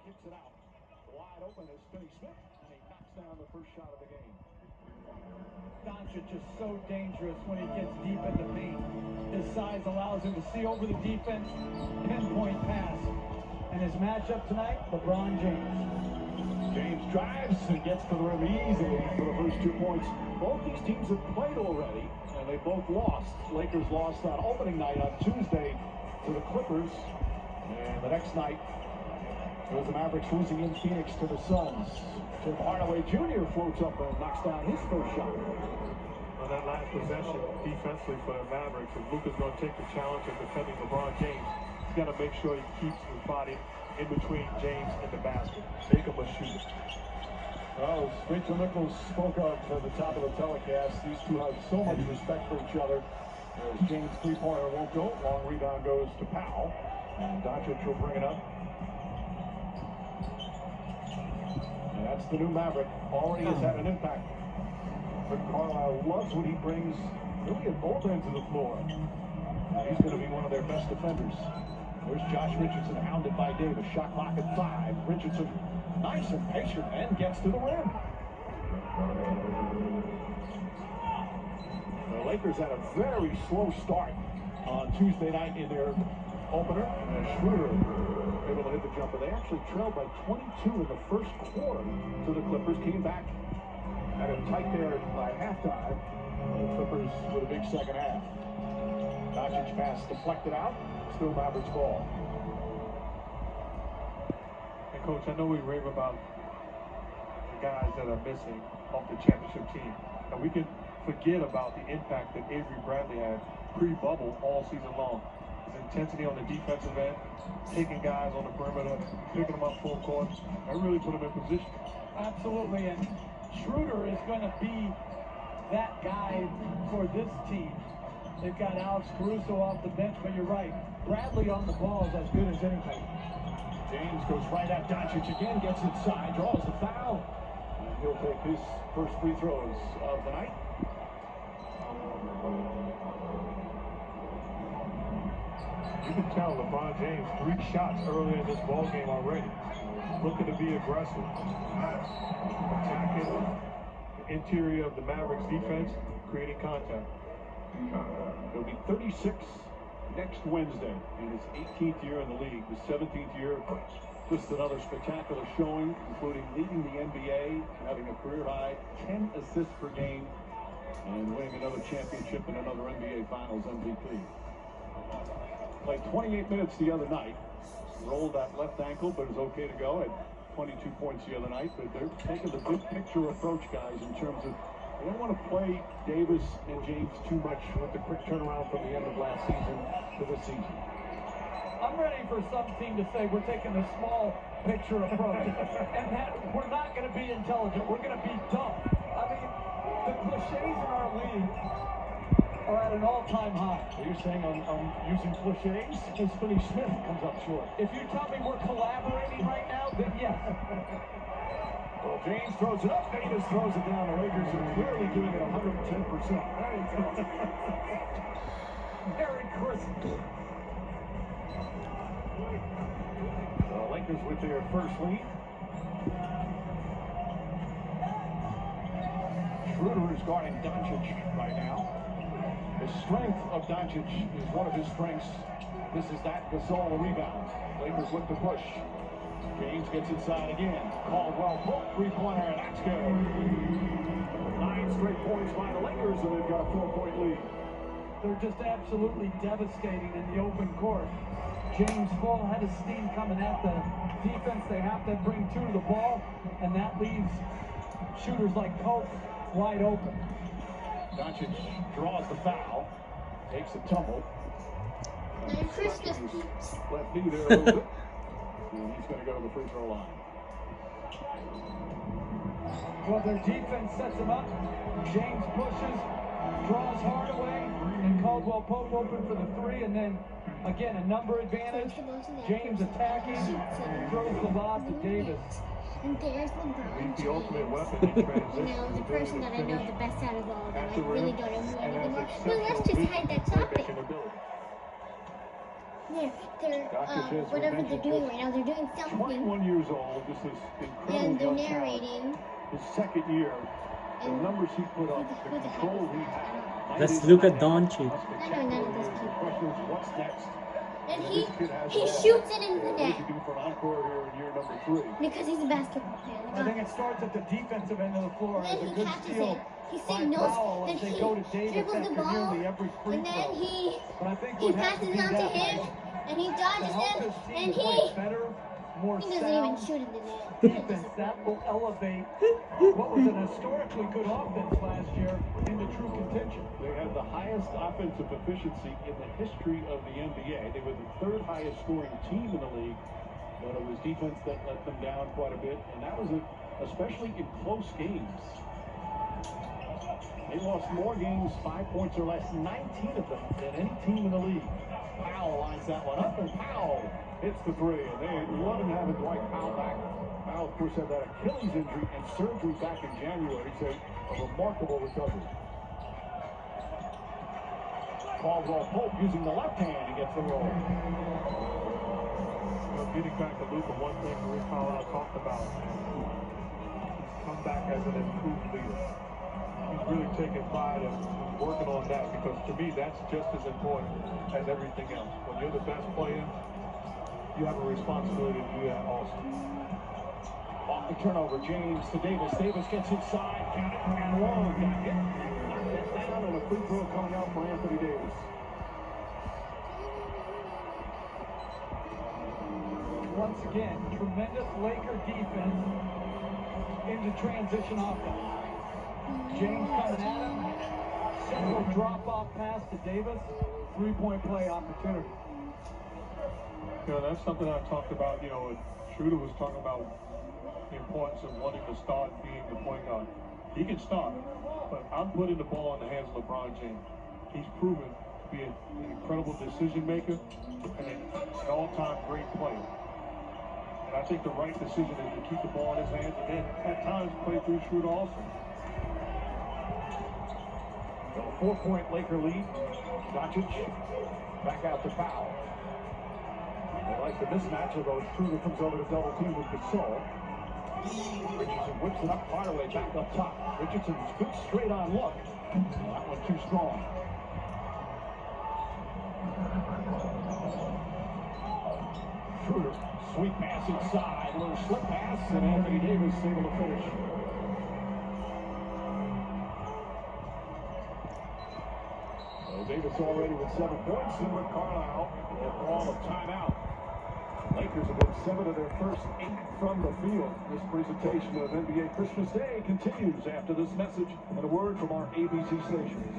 kicks it out. Wide open is Finney-Smith, and he knocks down the first shot of the game. Doncic is so dangerous when he gets deep in the paint. His size allows him to see over the defense, pinpoint pass. And his matchup tonight, LeBron James. James drives and gets to the rim easily for the first 2 points. Both these teams have played already, and they both lost. Lakers lost on opening night on Tuesday to the Clippers. And the next night, it was the Mavericks losing in Phoenix to the Suns. Tim Hardaway Jr. floats up and knocks down his first shot. On that last possession, defensively for the Mavericks, if Luka's going to take the challenge of defending LeBron James, he's got to make sure he keeps his body in between James and the basket. Make him a shooter. Well, as Rachel Nichols spoke of at the top of the telecast, these two have so much respect for each other. As James' three-pointer won't go, long rebound goes to Powell, and Doncic will bring it up. And that's the new Maverick. Already has had an impact. Rick Carlisle loves what he brings really at both ends of the floor. He's going to be one of their best defenders. There's Josh Richardson, hounded by Davis. Shot clock at 5. Richardson, nice and patient, and gets to the rim. The Lakers had a very slow start on Tuesday night in their opener. And Schroeder able to hit the jumper. They actually trailed by 22 in the first quarter to the Clippers. Came back at a tight there by halftime. The Clippers with a big second half. Doncic pass deflected out. Still Mavericks ball. And Coach, I know we rave about the guys that are missing off the championship team, and we can forget about the impact that Avery Bradley had pre-bubble all season long. His intensity on the defensive end, taking guys on the perimeter, picking them up full court, and really put them in position. Absolutely, and Schroeder is going to be that guy for this team. They've got Alex Caruso off the bench, but you're right. Bradley on the ball is as good as anything. James goes right at Doncic again, gets inside, draws the foul. And he'll take his first free throws of the night. You can tell LeBron James 3 shots early in this ball game already. Looking to be aggressive. Attacking the interior of the Mavericks defense, creating contact. He'll be 36 next Wednesday in his 18th year in the league, his 17th year. Just another spectacular showing, including leading the NBA, having a career-high 10 assists per game, and winning another championship and another NBA Finals MVP. Played 28 minutes the other night. Rolled that left ankle, but is okay to go at 22 points the other night. But they're taking the big picture approach, guys, in terms of they don't want to play Davis and James too much with the quick turnaround from the end of last season to this season. I'm ready for some team to say we're taking a small picture approach, and that we're not going to be intelligent. We're going to be dumb. I mean, the cliches in our league are at an all-time high. So you're saying I'm using cliches? Because Finney-Smith comes up short. If you tell me we're collaborating right now, then yes. Well, James throws it up. Davis throws it down. The Lakers are clearly doing it 110%. There you go. Merry Christmas. The Lakers with their first lead. Schroeder is guarding Doncic right now. The strength of Doncic is one of his strengths. This is that Gasol rebound. Lakers look to push. James gets inside again. Caldwell Pope three-pointer, and that's good. 9 straight points by the Lakers, and they've got a 4-point lead. They're just absolutely devastating in the open court. James full head of steam coming at the defense. They have to bring 2 to the ball, and that leaves shooters like Pope wide open. Doncic draws the foul, takes a tumble. Merry Christmas, peeps. Left knee there a little bit. And he's going to go to the free throw line. Well, their defense sets him up. James pushes, draws Hardaway, and Caldwell Pope open for the 3, and then again a number advantage. James attacking, throws the lob to Davis. And there's LeBron The ultimate James. weapon in transition. You know, the person that I know the best out of all of them. At I the really rim, don't know who and anymore. has Well, let's just hide that topic. playmaking ability. Whatever they're doing right now, they're doing something. 21 years old, just this incredible And they're young talent. narrating. His second year, the And numbers he put up, the who the heck control is he that? had. Let's look at Doncic. I know none of these The people. question is, what's next? And This he kid has shoots it in the what net does he do for an encore here in year number 3? because he's a basketball player. I think it starts at the defensive end of the floor. And then There's a he good catches steal it. He by signals, Powell then as they he go to Davis dribbles the after ball, nearly every free and then throw. But I think he what has to passes be it on to that him, Mike, and he to dodges help him, his and team play better, more he doesn't even sound shoot in the net. defense, that will elevate what was an historically good offense last year into true contention. They had the highest offensive efficiency in the history of the NBA. They were the 3rd highest scoring team in the league, but it was defense that let them down quite a bit, and that was especially in close games. They lost more games 5 points or less, 19 of them, than any team in the league. Powell lines that one up, and Powell hits the 3, and they love having Dwight Powell back. Powell, of course, had that Achilles injury and surgery back in January, so a remarkable recovery. Caldwell Pope using the left hand and gets the roll. Getting back to Luka, one thing Rick Carlisle talked about, he's come back as an improved leader. He's really taken pride in working on that, because to me that's just as important as everything else. When you're the best player, you have a responsibility to do that also. Off the turnover, James to Davis. Davis gets inside, count it, and one. Got hit, knocked it down, and a free throw coming out for Anthony Davis. Once again, tremendous Laker defense into transition offense. James coming at him. Simple drop-off pass to Davis. 3-point play opportunity. You know, that's something I talked about, you know, and Schroeder was talking about the importance of wanting to start being the point guard. He can start, but I'm putting the ball in the hands of LeBron James. He's proven to be an incredible decision maker and an all-time great player. And I think the right decision is to keep the ball in his hands and then at times play through Schroeder also. So a 4-point Laker lead. Doncic back out to Powell. They like the mismatch, although Schroeder comes over to double team with Gasol. Richardson whips it up, Hardaway back up top. Richardson's good straight on look. That one too strong. Schroeder, sweet pass inside, a little slip pass, and Anthony Davis able to finish. Davis already with 7 points, and with Carlisle will call a timeout. Lakers have been 7 of their first 8 from the field. This presentation of NBA Christmas Day continues after this message and a word from our ABC stations.